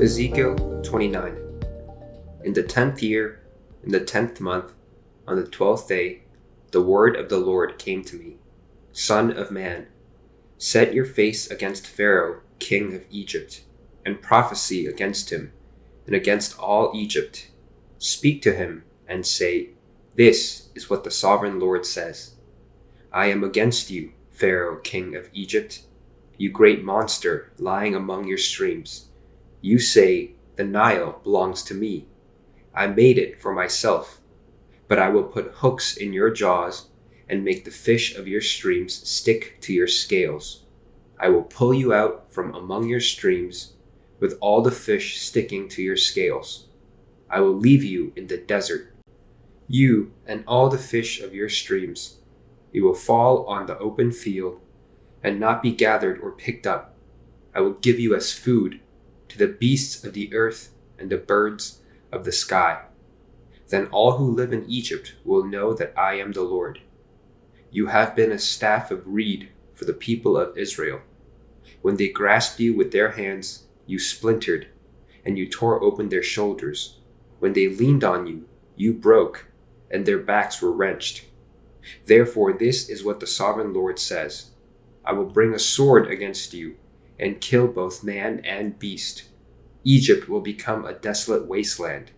Ezekiel 29. In the 10th year, in the 10th month, on the 12th day, the word of the Lord came to me. Son of man, set your face against Pharaoh, king of Egypt, and prophesy against him, and against all Egypt. Speak to him, and say, This is what the sovereign Lord says. I am against you, Pharaoh, king of Egypt, you great monster lying among your streams. You say, The Nile belongs to me. I made it for myself. But I will put hooks in your jaws and make the fish of your streams stick to your scales. I will pull you out from among your streams with all the fish sticking to your scales. I will leave you in the desert, you and all the fish of your streams. You will fall on the open field and not be gathered or picked up. I will give you as food to the beasts of the earth and the birds of the sky. Then all who live in Egypt will know that I am the Lord. You have been a staff of reed for the people of Israel. When they grasped you with their hands, you splintered, and you tore open their shoulders. When they leaned on you, you broke, and their backs were wrenched. Therefore this is what the sovereign Lord says. I will bring a sword against you, and kill both man and beast. Egypt will become a desolate wasteland.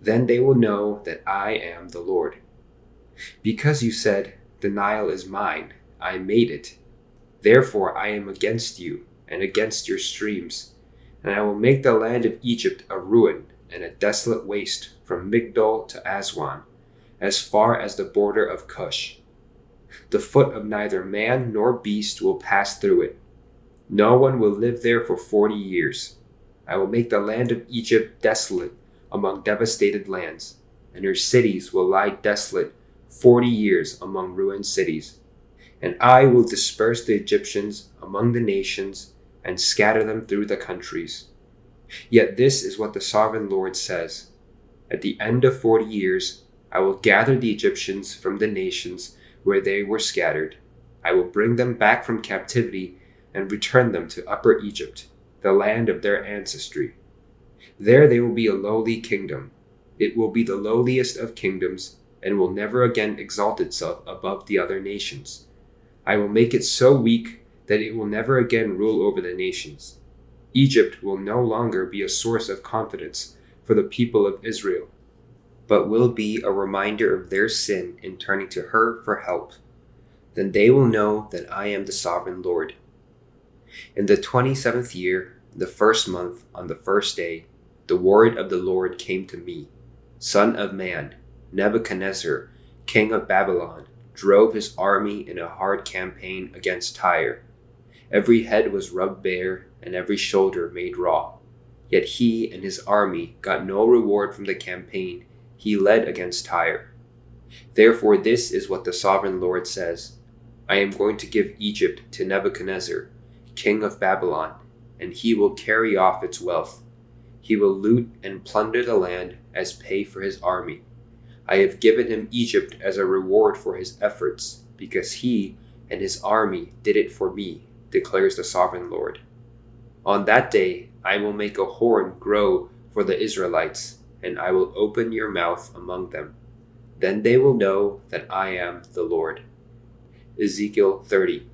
Then they will know that I am the Lord. Because you said, The Nile is mine, I made it. Therefore I am against you and against your streams, and I will make the land of Egypt a ruin and a desolate waste from Migdol to Aswan, as far as the border of Cush. The foot of neither man nor beast will pass through it. No one will live there for 40 years. I will make the land of Egypt desolate among devastated lands, and her cities will lie desolate 40 years among ruined cities. And I will disperse the Egyptians among the nations and scatter them through the countries. Yet this is what the sovereign Lord says. At the end of 40 years, I will gather the Egyptians from the nations where they were scattered. I will bring them back from captivity and return them to Upper Egypt, the land of their ancestry. There they will be a lowly kingdom. It will be the lowliest of kingdoms and will never again exalt itself above the other nations. I will make it so weak that it will never again rule over the nations. Egypt will no longer be a source of confidence for the people of Israel, but will be a reminder of their sin in turning to her for help. Then they will know that I am the sovereign Lord. In the 27th year, the first month, on the first day, the word of the Lord came to me. Son of man, Nebuchadnezzar, king of Babylon, drove his army in a hard campaign against Tyre. Every head was rubbed bare and every shoulder made raw. Yet he and his army got no reward from the campaign he led against Tyre. Therefore this is what the sovereign Lord says. I am going to give Egypt to Nebuchadnezzar, king of Babylon, and he will carry off its wealth. He will loot and plunder the land as pay for his army. I have given him Egypt as a reward for his efforts, because he and his army did it for me, declares the sovereign Lord. On that day I will make a horn grow for the Israelites, and I will open your mouth among them. Then they will know that I am the Lord. Ezekiel 30.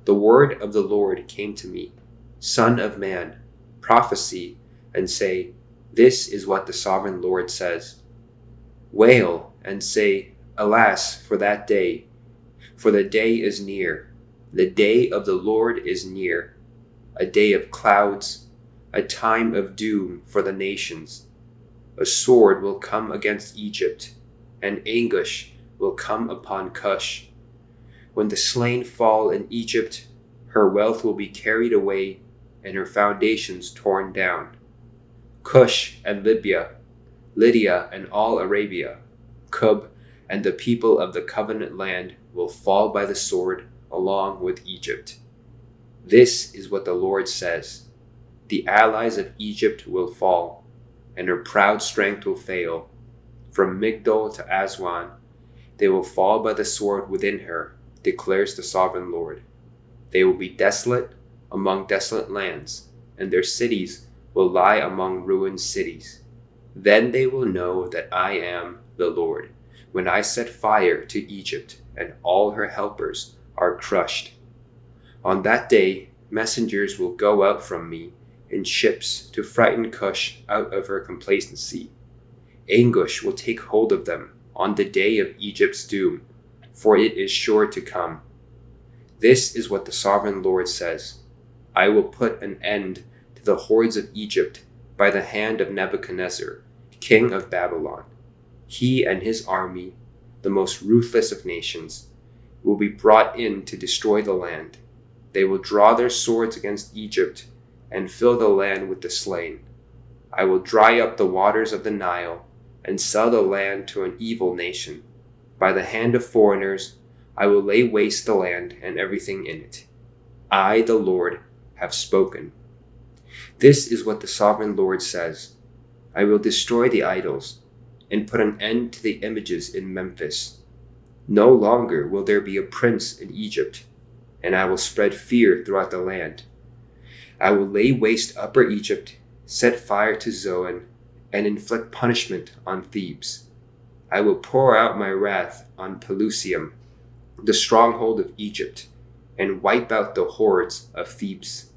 The word of the Lord came to me. Son of man, prophesy and say, This is what the sovereign Lord says. Wail and say, Alas for that day, for the day is near. The day of the Lord is near, a day of clouds, a time of doom for the nations. A sword will come against Egypt, and anguish will come upon Cush. When the slain fall in Egypt, her wealth will be carried away and her foundations torn down. Cush and Libya, Lydia and all Arabia, Cub and the people of the covenant land will fall by the sword along with Egypt. This is what the Lord says. The allies of Egypt will fall, and her proud strength will fail. From Migdol to Aswan, they will fall by the sword within her, declares the sovereign Lord. They will be desolate among desolate lands, and their cities will lie among ruined cities. Then they will know that I am the Lord, when I set fire to Egypt, and all her helpers are crushed. On that day, messengers will go out from me in ships to frighten Cush out of her complacency. Anguish will take hold of them on the day of Egypt's doom, for it is sure to come. This is what the sovereign Lord says: I will put an end to the hordes of Egypt by the hand of Nebuchadnezzar, king of Babylon. He and his army, the most ruthless of nations, will be brought in to destroy the land. They will draw their swords against Egypt and fill the land with the slain. I will dry up the waters of the Nile and sell the land to an evil nation. By the hand of foreigners, I will lay waste the land and everything in it. I, the Lord, have spoken. This is what the sovereign Lord says: I will destroy the idols and put an end to the images in Memphis. No longer will there be a prince in Egypt, and I will spread fear throughout the land. I will lay waste Upper Egypt, set fire to Zoan, and inflict punishment on Thebes. I will pour out my wrath on Pelusium, the stronghold of Egypt, and wipe out the hordes of Thebes.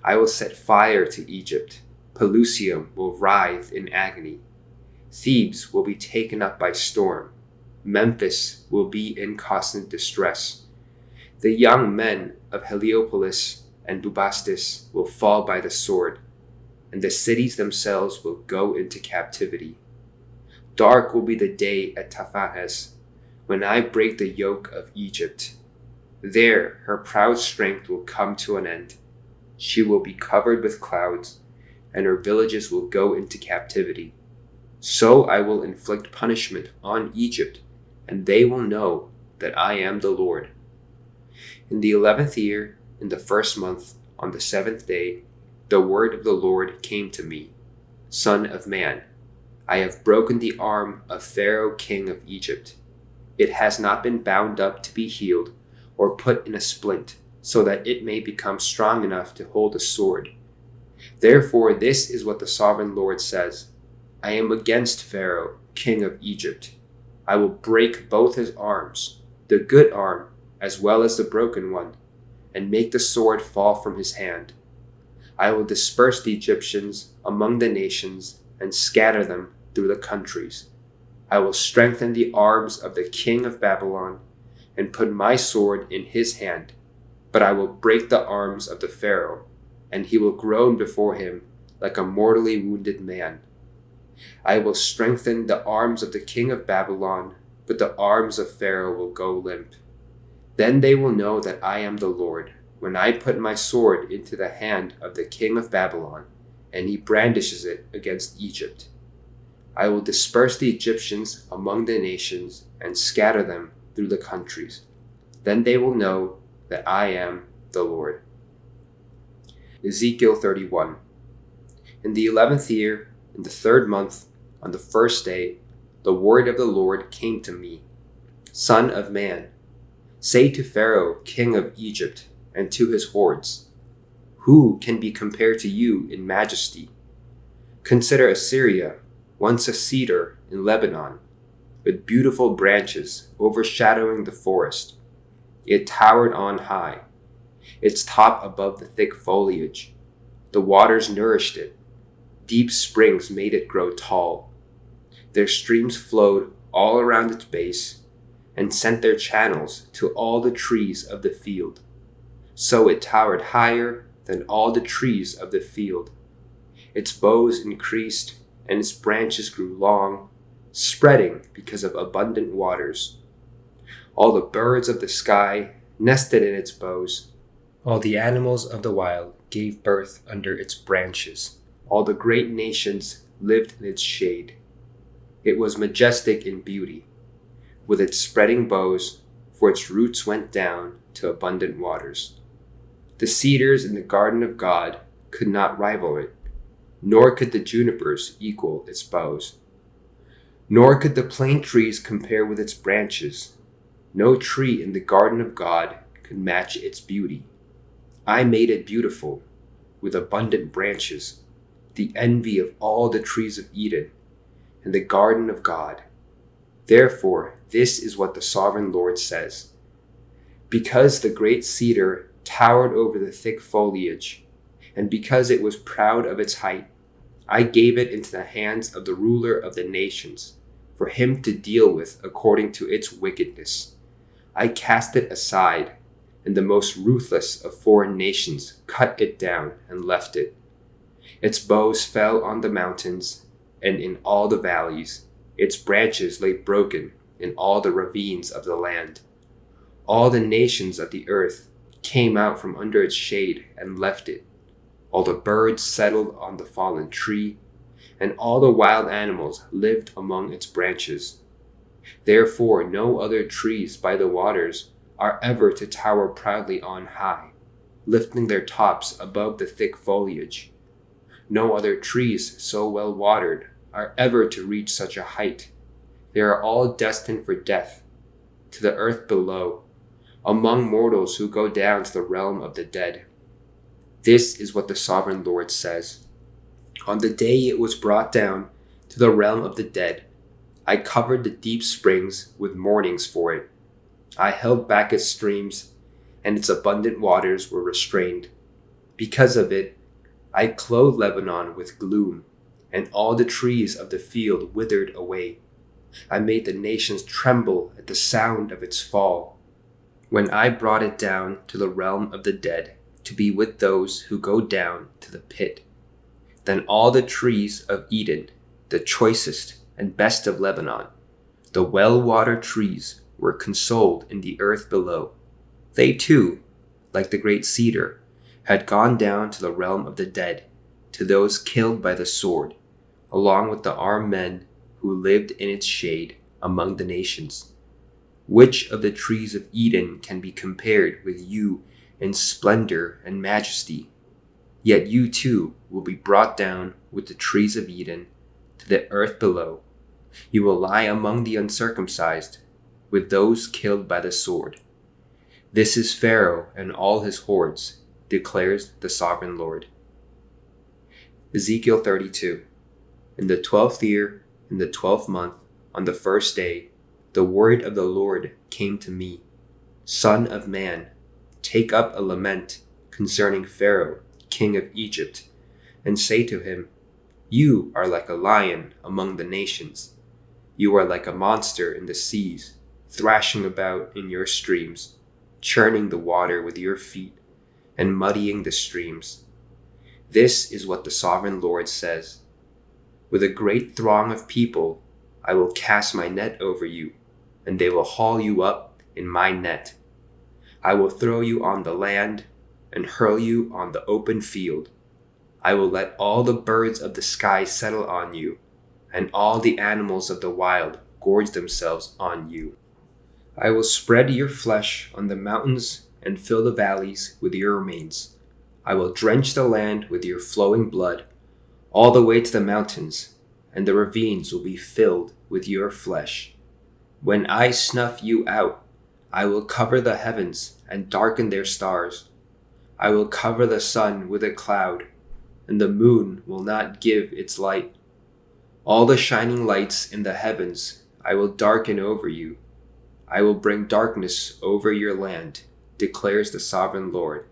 I will set fire to Egypt. Pelusium will writhe in agony. Thebes will be taken up by storm. Memphis will be in constant distress. The young men of Heliopolis and Bubastis will fall by the sword, and the cities themselves will go into captivity. Dark will be the day at Tahpanhes, when I break the yoke of Egypt. There her proud strength will come to an end. She will be covered with clouds, and her villages will go into captivity. So I will inflict punishment on Egypt, and they will know that I am the Lord. In the 11th year, in the 1st month, on the 7th day, the word of the Lord came to me: Son of man, I have broken the arm of Pharaoh king of Egypt. It has not been bound up to be healed or put in a splint, so that it may become strong enough to hold a sword. Therefore this is what the sovereign Lord says: I am against Pharaoh, king of Egypt. I will break both his arms, the good arm as well as the broken one, and make the sword fall from his hand. I will disperse the Egyptians among the nations and scatter them through the countries. I will strengthen the arms of the king of Babylon and put my sword in his hand, but I will break the arms of the Pharaoh, and he will groan before him like a mortally wounded man. I will strengthen the arms of the king of Babylon, but the arms of Pharaoh will go limp. Then they will know that I am the Lord, when I put my sword into the hand of the king of Babylon, and he brandishes it against Egypt. I will disperse the Egyptians among the nations and scatter them through the countries. Then they will know that I am the Lord. Ezekiel 31. In the 11th year, in the 3rd month, on the 1st day, the word of the Lord came to me: Son of man, say to Pharaoh, king of Egypt, and to his hordes, who can be compared to you in majesty? Consider Assyria, once a cedar in Lebanon, with beautiful branches overshadowing the forest. It towered on high, its top above the thick foliage. The waters nourished it. Deep springs made it grow tall. Their streams flowed all around its base and sent their channels to all the trees of the field. So it towered higher than all the trees of the field. Its boughs increased and its branches grew long, spreading because of abundant waters. All the birds of the sky nested in its boughs. All the animals of the wild gave birth under its branches. All the great nations lived in its shade. It was majestic in beauty, with its spreading boughs, for its roots went down to abundant waters. The cedars in the garden of God could not rival it, nor could the junipers equal its boughs. Nor could the plane trees compare with its branches. No tree in the garden of God could match its beauty. I made it beautiful, with abundant branches. the envy of all the trees of Eden, and the garden of God. Therefore, this is what the sovereign Lord says. Because the great cedar towered over the thick foliage, and because it was proud of its height, I gave it into the hands of the ruler of the nations, for him to deal with according to its wickedness. I cast it aside, and the most ruthless of foreign nations cut it down and left it. Its boughs fell on the mountains, and in all the valleys. Its branches lay broken in all the ravines of the land. All the nations of the earth came out from under its shade and left it. All the birds settled on the fallen tree, and all the wild animals lived among its branches. Therefore no other trees by the waters are ever to tower proudly on high, lifting their tops above the thick foliage. No other trees so well watered are ever to reach such a height. They are all destined for death, to the earth below, among mortals who go down to the realm of the dead. This is what the sovereign Lord says. On the day it was brought down to the realm of the dead, I covered the deep springs with mournings for it. I held back its streams, and its abundant waters were restrained. Because of it, I clothed Lebanon with gloom, and all the trees of the field withered away. I made the nations tremble at the sound of its fall. When I brought it down to the realm of the dead, to be with those who go down to the pit, then all the trees of Eden, the choicest and best of Lebanon, the well-watered trees, were consoled in the earth below. They too, like the great cedar, had gone down to the realm of the dead, to those killed by the sword, along with the armed men who lived in its shade among the nations. Which of the trees of Eden can be compared with you in splendor and majesty? Yet you too will be brought down with the trees of Eden to the earth below. You will lie among the uncircumcised, with those killed by the sword. This is Pharaoh and all his hordes, declares the sovereign Lord. Ezekiel 32. In the 12th year, in the 12th month, on the first day, the word of the Lord came to me. Son of man, take up a lament concerning Pharaoh, king of Egypt, and say to him, You are like a lion among the nations. You are like a monster in the seas, thrashing about in your streams, churning the water with your feet, and muddying the streams. This is what the sovereign Lord says. With a great throng of people, I will cast my net over you, and they will haul you up in my net. I will throw you on the land and hurl you on the open field. I will let all the birds of the sky settle on you, and all the animals of the wild gorge themselves on you. I will spread your flesh on the mountains and fill the valleys with your remains. I will drench the land with your flowing blood, all the way to the mountains, and the ravines will be filled with your flesh. When I snuff you out, I will cover the heavens and darken their stars. I will cover the sun with a cloud, and the moon will not give its light. All the shining lights in the heavens I will darken over you. I will bring darkness over your land, declares the sovereign Lord.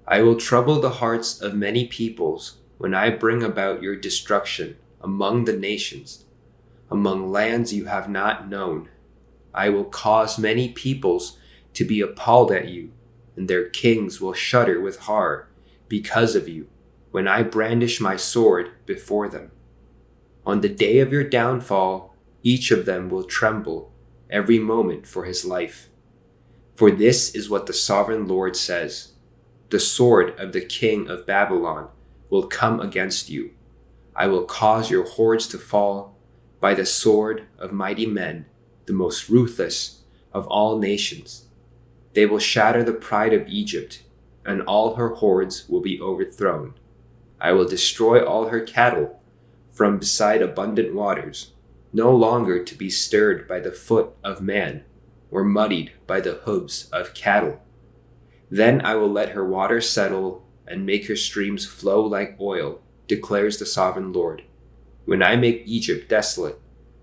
I will trouble the hearts of many peoples when I bring about your destruction among the nations, among lands you have not known. I will cause many peoples to be appalled at you, and their kings will shudder with horror because of you, when I brandish my sword before them. On the day of your downfall, each of them will tremble every moment for his life. For this is what the sovereign Lord says. The sword of the king of Babylon will come against you. I will cause your hordes to fall by the sword of mighty men, the most ruthless of all nations. They will shatter the pride of Egypt, and all her hordes will be overthrown. I will destroy all her cattle from beside abundant waters, no longer to be stirred by the foot of man, or muddied by the hooves of cattle. Then I will let her waters settle and make her streams flow like oil, declares the sovereign Lord, when I make Egypt desolate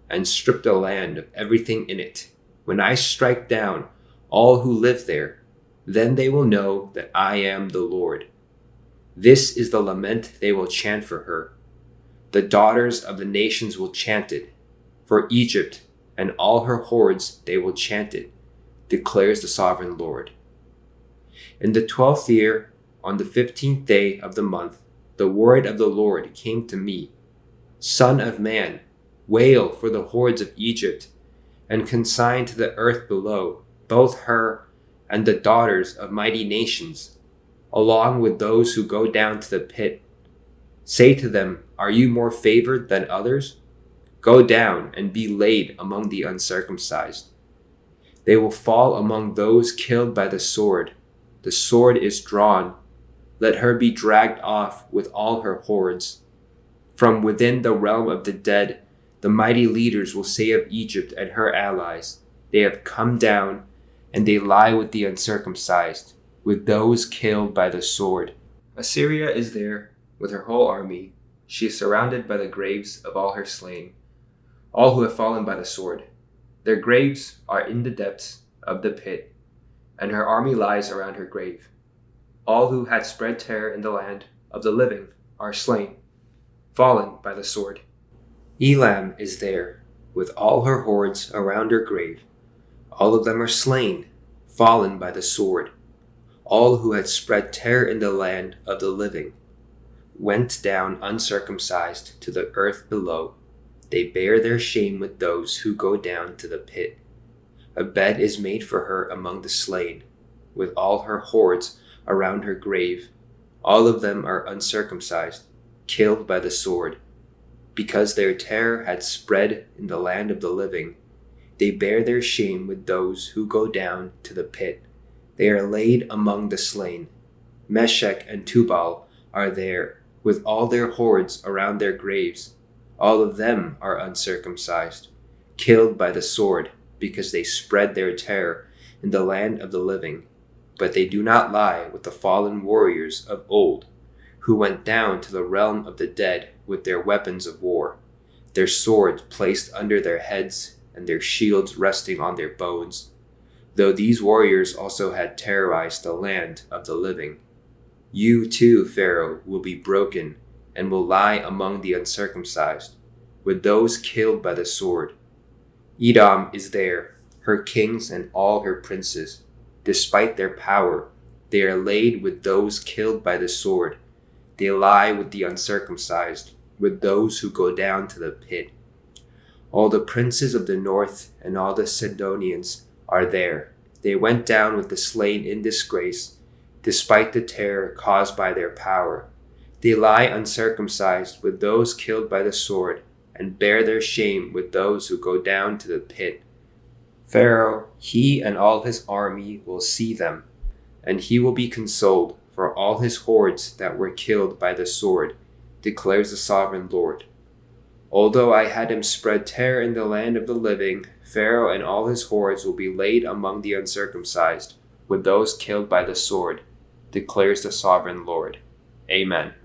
and strip the land of everything in it, when I strike down all who live there, then they will know that I am the Lord. This is the lament they will chant for her. The daughters of the nations will chant it. For Egypt and all her hordes they will chant it, declares the sovereign Lord. In the 12th year, on the 15th day of the month, the word of the Lord came to me. Son of man, wail for the hordes of Egypt, and consign to the earth below both her and the daughters of mighty nations, along with those who go down to the pit. Say to them, are you more favored than others? Go down and be laid among the uncircumcised. They will fall among those killed by the sword. The sword is drawn. Let her be dragged off with all her hordes. From within the realm of the dead, the mighty leaders will say of Egypt and her allies, they have come down, and they lie with the uncircumcised, with those killed by the sword. Assyria is there with her whole army. She is surrounded by the graves of all her slain, all who have fallen by the sword. Their graves are in the depths of the pit, and her army lies around her grave. All who had spread terror in the land of the living are slain, fallen by the sword. Elam is there with all her hordes around her grave. All of them are slain, fallen by the sword. All who had spread terror in the land of the living went down uncircumcised to the earth below. They bear their shame with those who go down to the pit. A bed is made for her among the slain, with all her hordes around her grave. All of them are uncircumcised, killed by the sword. Because their terror had spread in the land of the living, they bear their shame with those who go down to the pit. They are laid among the slain. Meshech and Tubal are there, with all their hordes around their graves. All of them are uncircumcised, killed by the sword, because they spread their terror in the land of the living. But they do not lie with the fallen warriors of old, who went down to the realm of the dead with their weapons of war, their swords placed under their heads and their shields resting on their bones, though these warriors also had terrorized the land of the living. You too, Pharaoh, will be broken and will lie among the uncircumcised, with those killed by the sword. Edom is there, her kings and all her princes. Despite their power, they are laid with those killed by the sword. They lie with the uncircumcised, with those who go down to the pit. All the princes of the north and all the Sidonians are there. They went down with the slain in disgrace, despite the terror caused by their power. They lie uncircumcised with those killed by the sword, and bear their shame with those who go down to the pit. Pharaoh, he and all his army will see them, and he will be consoled for all his hordes that were killed by the sword, declares the sovereign Lord. Although I had him spread terror in the land of the living, Pharaoh and all his hordes will be laid among the uncircumcised, with those killed by the sword, declares the sovereign Lord. Amen.